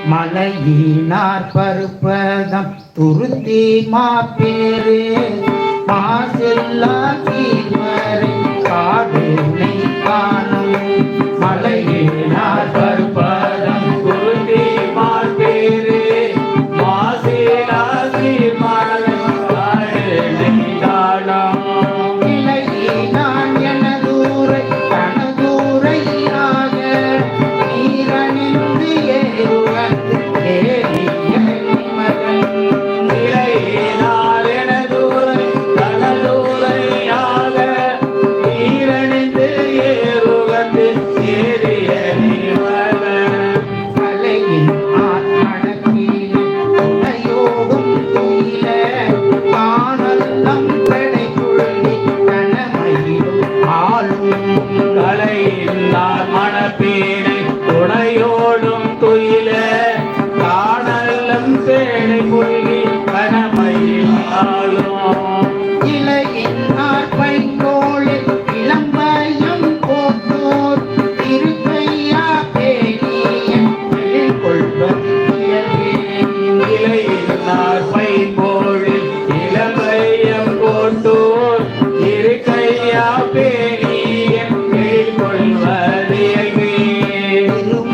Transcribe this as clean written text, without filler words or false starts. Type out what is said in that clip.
மலையினார் பருப்பதம் துருத்தி மாப்பேரு மாசில்லா தீவரை காடுனை காணும் மலையினார் பருப்பதம் துருத்தி மாப்பேரு மாசில்லா தீவரை காடுனை காணும் இலையினான் எனதூரை தனதூரையாக நீரணிந்து ஏறுவது ஏறிய மகன் இலையினார் எனதூரை தனதூரையாக நீரணிந்து ஏறுவது ஏறிய மகன் மலையின் ஆட்மணக்கீழே துணையோடும் துயில காணல்லம் கடை கொள்ளி கனமையிலும் ஆளும் கலையில்லார் மணப்பேடை துணையோடும் துயில காணல்லம் பேடை கொள்ளி கனமையில் ஆளும்